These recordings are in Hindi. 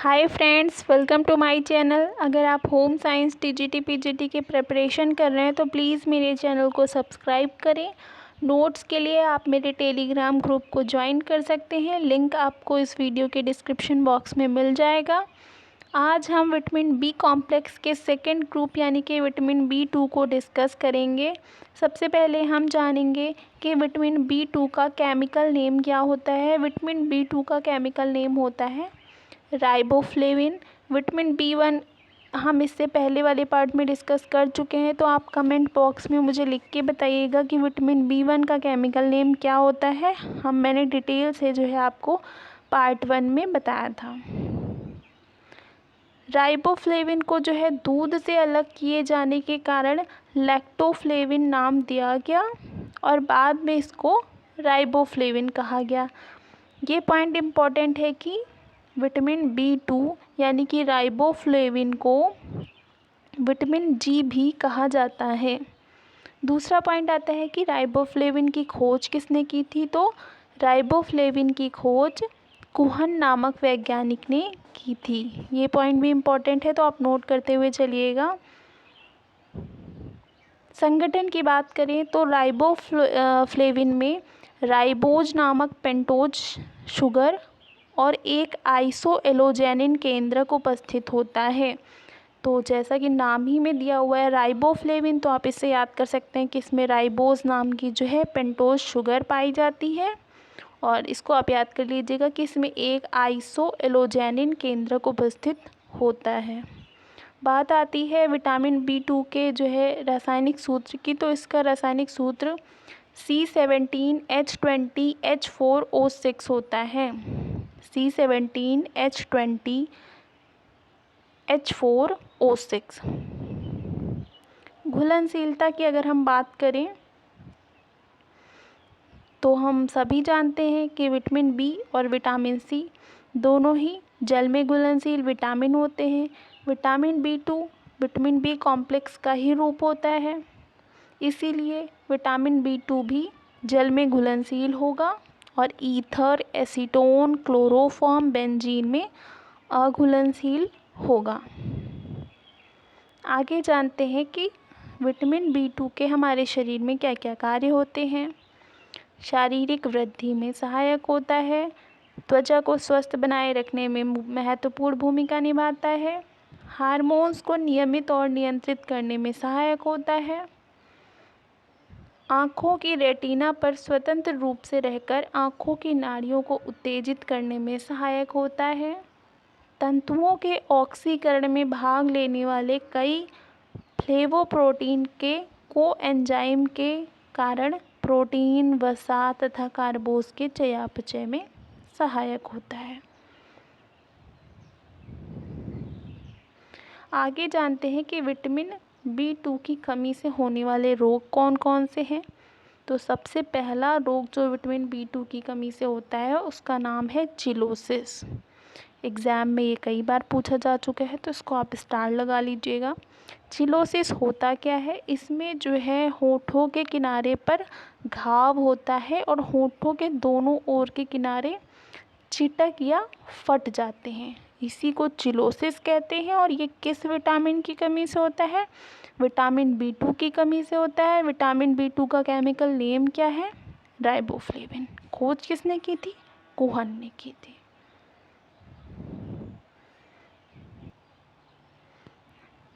Hi friends, welcome to my channel. अगर आप होम साइंस टीजीटी पीजीटी की प्रिपरेशन कर रहे हैं तो प्लीज़ मेरे चैनल को सब्सक्राइब करें। नोट्स के लिए आप मेरे टेलीग्राम ग्रुप को ज्वाइन कर सकते हैं, लिंक आपको इस वीडियो के डिस्क्रिप्शन बॉक्स में मिल जाएगा। आज हम विटामिन बी कॉम्प्लेक्स के सेकंड ग्रुप यानी कि विटामिन B2 को डिस्कस करेंगे। सबसे पहले हम जानेंगे कि विटामिन B2 का केमिकल नेम क्या होता है। विटामिन B2 का केमिकल नेम होता है राइबोफ्लेविन। विटामिन B1 हम इससे पहले वाले पार्ट में डिस्कस कर चुके हैं, तो आप कमेंट बॉक्स में मुझे लिख के बताइएगा कि विटामिन B1 का केमिकल नेम क्या होता है। मैंने डिटेल से जो है आपको पार्ट 1 में बताया था। राइबोफ्लेविन को जो है दूध से अलग किए जाने के कारण लैक्टोफ्लेविन नाम दिया गया और बाद में इसको राइबोफ्लेविन कहा गया। ये पॉइंट इम्पॉर्टेंट है कि विटामिन B2 यानी कि राइबोफ्लेविन को विटामिन G भी कहा जाता है। दूसरा पॉइंट आता है कि राइबोफ्लेविन की खोज किसने की थी, तो राइबोफ्लेविन की खोज कुहन नामक वैज्ञानिक ने की थी। ये पॉइंट भी इम्पॉर्टेंट है, तो आप नोट करते हुए चलिएगा। संगठन की बात करें तो राइबोफ्लेविन में राइबोज नामक पेंटोज शुगर और एक आइसोएलोजेनिन केंद्रक उपस्थित होता है। तो जैसा कि नाम ही में दिया हुआ है राइबोफ्लेविन, तो आप इससे याद कर सकते हैं कि इसमें राइबोज नाम की जो है पेंटोज शुगर पाई जाती है और इसको आप याद कर लीजिएगा कि इसमें एक आइसोएलोजेनिन केंद्रक उपस्थित होता है। बात आती है विटामिन B2 के जो है रासायनिक सूत्र की, तो इसका रासायनिक सूत्र C17H20H4O6 होता है। C17H20H4O6। घुलनशीलता की अगर हम बात करें तो हम सभी जानते हैं कि विटामिन B और विटामिन C दोनों ही जल में घुलनशील विटामिन होते हैं। Vitamin B2 vitamin B complex का ही रूप होता है, इसीलिए विटामिन B2 भी जल में घुलनशील होगा और ईथर, एसीटोन, क्लोरोफॉर्म, बेंजीन में अघुलनशील होगा। आगे जानते हैं कि विटामिन B2 के हमारे शरीर में क्या क्या कार्य होते हैं। शारीरिक वृद्धि में सहायक होता है, त्वचा को स्वस्थ बनाए रखने में महत्वपूर्ण भूमिका निभाता है, हार्मोन्स को नियमित और नियंत्रित करने में सहायक होता है, आँखों की रेटिना पर स्वतंत्र रूप से रहकर आँखों की नाड़ियों को उत्तेजित करने में सहायक होता है, तंतुओं के ऑक्सीकरण में भाग लेने वाले कई फ्लेवोप्रोटीन के कोएंजाइम के कारण प्रोटीन, वसा तथा कार्बोज के चयापचय में सहायक होता है। आगे जानते हैं कि विटामिन B2 की कमी से होने वाले रोग कौन कौन से हैं। तो सबसे पहला रोग जो विटामिन B2 की कमी से होता है उसका नाम है चिलोसिस। एग्ज़ाम में ये कई बार पूछा जा चुका है, तो इसको आप स्टार लगा लीजिएगा। चिलोसिस होता क्या है, इसमें जो है होठों के किनारे पर घाव होता है और होठों के दोनों ओर के किनारे चिटक या फट जाते हैं, इसी को चिलोसिस कहते हैं। और ये किस विटामिन की कमी से होता है, विटामिन B2 की कमी से होता है। विटामिन B2 का केमिकल नेम क्या है, राइबोफ्लेविन। खोज किसने की थी, कुहन ने की थी।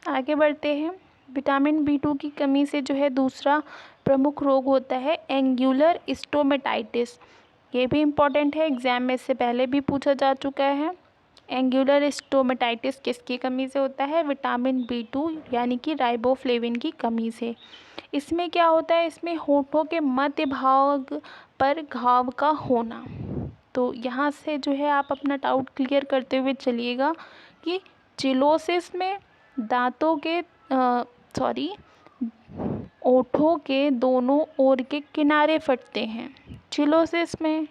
आगे बढ़ते हैं। विटामिन B2 की कमी से जो है दूसरा प्रमुख रोग होता है एंगुलर स्टोमेटाइटिस। ये भी इम्पॉर्टेंट है, एग्जाम में इससे पहले भी पूछा जा चुका है। एंगुलर स्टोमेटाइटिस किसकी कमी से होता है, विटामिन B2 यानी कि राइबोफ्लेविन की कमी से। इसमें क्या होता है, इसमें होठों के मध्य भाग पर घाव का होना। तो यहाँ से जो है आप अपना डाउट क्लियर करते हुए चलिएगा कि चिलोसिस में दांतों के ओठों के दोनों ओर के किनारे फटते हैं चिलोसिस में,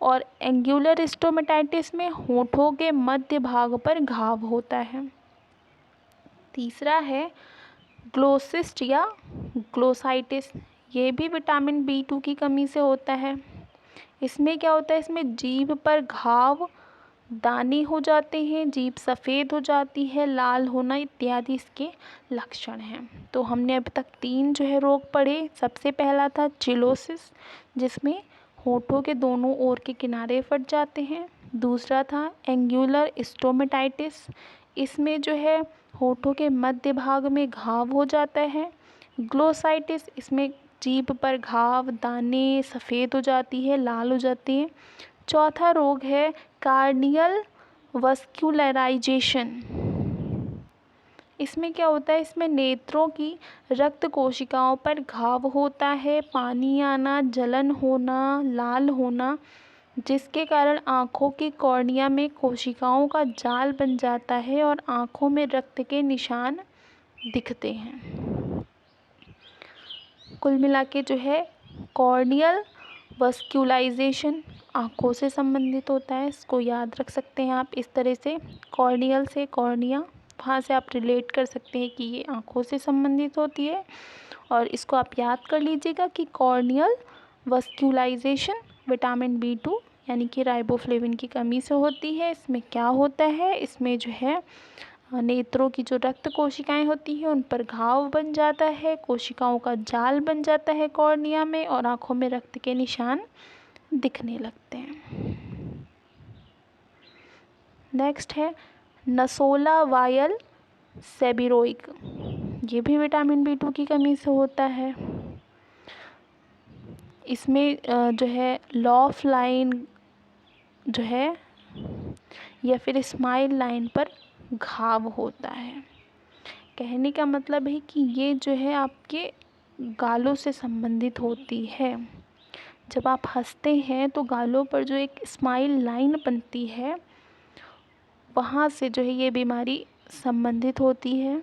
और एंगुलर स्टोमेटाइटिस में होठों के मध्य भाग पर घाव होता है। तीसरा है ग्लोसिस्ट या ग्लोसाइटिस। ये भी विटामिन B2 की कमी से होता है। इसमें क्या होता है, इसमें जीभ पर घाव दाने हो जाते हैं, जीभ सफ़ेद हो जाती है, लाल होना इत्यादि इसके लक्षण हैं। तो हमने अभी तक 3 जो है रोग पढ़े। सबसे पहला था चिलोसिस, जिसमें होठों के दोनों ओर के किनारे फट जाते हैं। दूसरा था एंगुलर स्टोमेटाइटिस, इसमें जो है होठों के मध्य भाग में घाव हो जाता है। ग्लोसाइटिस, इसमें जीभ पर घाव, दाने, सफ़ेद हो जाती है, लाल हो जाती है। चौथा रोग है कार्डियल वस्कुलराइजेशन। इसमें क्या होता है, इसमें नेत्रों की रक्त कोशिकाओं पर घाव होता है, पानी आना, जलन होना, लाल होना, जिसके कारण आँखों की कॉर्निया में कोशिकाओं का जाल बन जाता है और आँखों में रक्त के निशान दिखते हैं। कुल मिला के जो है कॉर्नियल वस्कुलाइजेशन आँखों से संबंधित होता है। इसको याद रख सकते हैं आप इस तरह से, कॉर्नियल से कॉर्निया, वहाँ से आप रिलेट कर सकते हैं कि ये आँखों से संबंधित होती है। और इसको आप याद कर लीजिएगा कि कॉर्नियल वस्कुलाइजेशन विटामिन B2 यानी कि राइबोफ्लेविन की कमी से होती है। इसमें क्या होता है, इसमें जो है नेत्रों की जो रक्त कोशिकाएं होती हैं उन पर घाव बन जाता है, कोशिकाओं का जाल बन जाता है कॉर्निया में और आँखों में रक्त के निशान दिखने लगते हैं। नेक्स्ट है नसोला वायल सेबिरोइक, ये भी विटामिन B2 की कमी से होता है। इसमें जो है लॉफ लाइन जो है या फिर स्माइल लाइन पर घाव होता है। कहने का मतलब है कि ये जो है आपके गालों से संबंधित होती है। जब आप हंसते हैं तो गालों पर जो एक स्माइल लाइन बनती है, वहाँ से जो है ये बीमारी संबंधित होती है।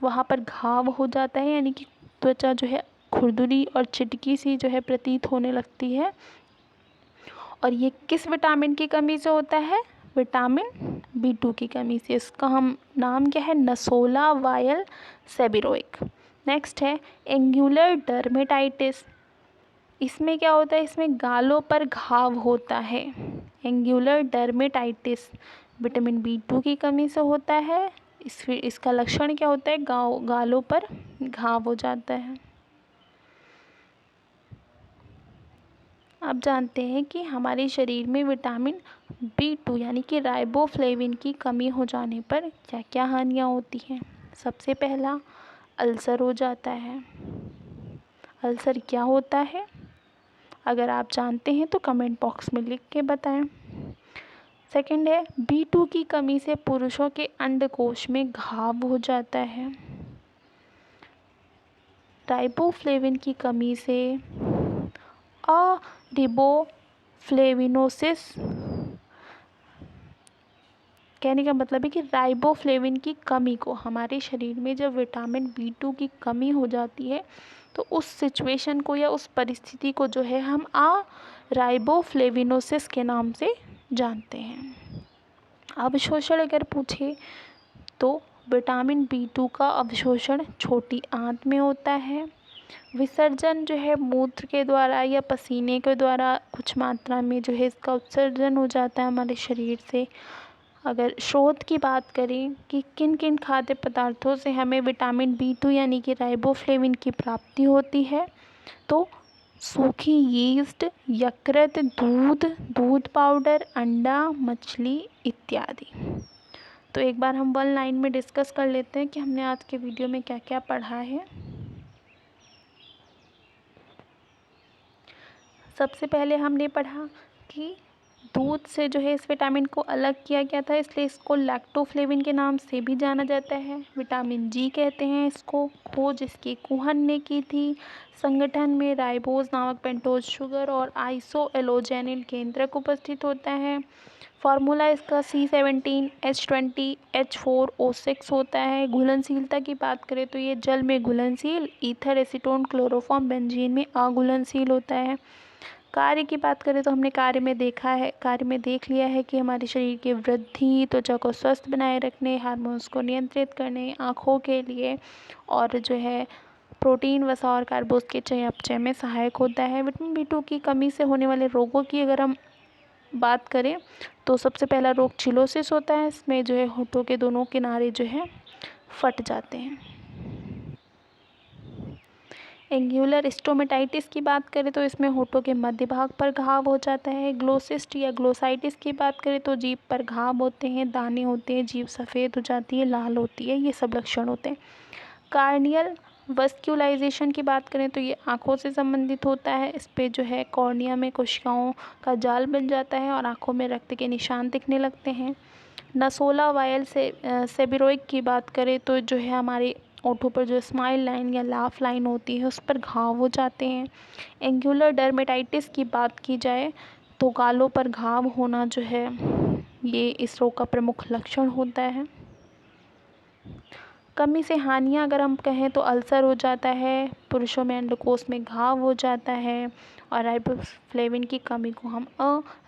वहाँ पर घाव हो जाता है, यानी कि त्वचा जो है खुरदुरी और चिटकी सी जो है प्रतीत होने लगती है। और ये किस विटामिन की कमी से होता है, विटामिन B2 की कमी से। इसका हम नाम क्या है, नसोला वायल सेबिरोइक। नेक्स्ट है एंगुलर डर्मेटाइटिस। इसमें क्या होता है, इसमें गालों पर घाव होता है। एंगुलर डर्मेटाइटिस विटामिन B2 की कमी से होता है। इसका लक्षण क्या होता है, गालों पर घाव हो जाता है। अब जानते हैं कि हमारे शरीर में विटामिन B2 यानी कि राइबोफ्लेविन की कमी हो जाने पर क्या क्या हानियाँ होती हैं। सबसे पहला अल्सर हो जाता है। अल्सर क्या होता है, अगर आप जानते हैं तो कमेंट बॉक्स में लिख के बताएं। सेकंड है B2 की कमी से पुरुषों के अंडकोश में घाव हो जाता है। राइबोफ्लेविन की कमी से रिबोफ्लेविनोसिस, कहने का मतलब है कि राइबोफ्लेविन की कमी को, हमारे शरीर में जब विटामिन B2 की कमी हो जाती है तो उस सिचुएशन को या उस परिस्थिति को जो है हम राइबोफ्लेविनोसिस के नाम से जानते हैं। अवशोषण अगर पूछे तो विटामिन B2 का अवशोषण छोटी आंत में होता है। विसर्जन जो है मूत्र के द्वारा या पसीने के द्वारा कुछ मात्रा में जो है इसका उत्सर्जन हो जाता है हमारे शरीर से। अगर स्रोत की बात करें कि किन किन खाद्य पदार्थों से हमें विटामिन B2 यानी कि राइबोफ्लेविन की प्राप्ति होती है, तो सूखी यीस्ट, यकृत, दूध पाउडर, अंडा, मछली इत्यादि। तो एक बार हम वन लाइन में डिस्कस कर लेते हैं कि हमने आज के वीडियो में क्या क्या पढ़ा है। सबसे पहले हमने पढ़ा कि दूध से जो है इस विटामिन को अलग किया गया था, इसलिए इसको लैक्टोफ्लेविन के नाम से भी जाना जाता है। विटामिन G कहते हैं इसको। खोज इसकी कुहन ने की थी। संगठन में राइबोज नामक पेंटोज शुगर और आइसोएलोजेनिल केंद्रक उपस्थित होता है। फार्मूला इसका C17H20H4O6 होता है। घुलनशीलता की बात करें तो ये जल में घुलनशील, ईथर, एसीटोन, क्लोरोफॉर्म, बेंजीन में अघुलनशील होता है। कार्य की बात करें तो हमने कार्य में देख लिया है कि हमारे शरीर की वृद्धि, त्वचा को स्वस्थ बनाए रखने, हार्मोन्स को नियंत्रित करने, आँखों के लिए और जो है प्रोटीन, वसा और कार्बोज के चयापचय में सहायक होता है। विटामिन B2 की कमी से होने वाले रोगों की अगर हम बात करें तो सबसे पहला रोग चिलोसिस होता है। इसमें जो है होठों के दोनों किनारे जो है फट जाते हैं। एंगुलर स्टोमेटाइटिस की बात करें तो इसमें होठों के मध्य भाग पर घाव हो जाता है। ग्लोसिस्ट या ग्लोसाइटिस की बात करें तो जीभ पर घाव होते हैं, दाने होते हैं, जीभ सफ़ेद हो जाती है, लाल होती है, ये सब लक्षण होते हैं। कार्नियल वस्क्युलाइजेशन की बात करें तो ये आँखों से संबंधित होता है। इस पे जो है कॉर्निया में कोशिकाओं का जाल बन जाता है और आँखों में रक्त के निशान दिखने लगते हैं। नसोला वायल से सेबिरोइक की बात करें तो जो है हमारे ओठों पर जो स्माइल लाइन या लाफ लाइन होती है उस पर घाव हो जाते हैं। एंगुलर डर्मेटाइटिस की बात की जाए तो गालों पर घाव होना जो है ये इस रोग का प्रमुख लक्षण होता है। कमी से हानियाँ अगर हम कहें तो अल्सर हो जाता है, पुरुषों में अंडकोश में घाव हो जाता है और राइबोफ्लेविन की कमी को हम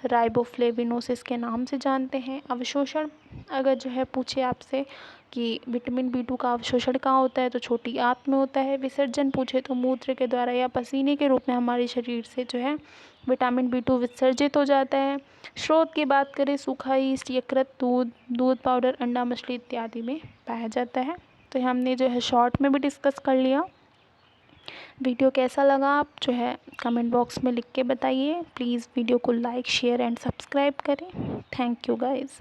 राइबोफ्लेविनोसिस के नाम से जानते हैं। अवशोषण अगर जो है पूछे आपसे कि विटामिन B2 का अवशोषण कहाँ होता है तो छोटी आंत में होता है। विसर्जन पूछे तो मूत्र के द्वारा या पसीने के रूप में हमारे शरीर से जो है विटामिन B2 विसर्जित हो जाता है। स्रोत की बात करें सूखा ईस्ट, यकृत, दूध, दूध पाउडर, अंडा, मछली इत्यादि में पाया जाता है। तो हमने जो है शॉर्ट में भी डिस्कस कर लिया। वीडियो कैसा लगा आप जो है कमेंट बॉक्स में लिख के बताइए। प्लीज़ वीडियो को लाइक, शेयर एंड सब्सक्राइब करें। Thank you guys.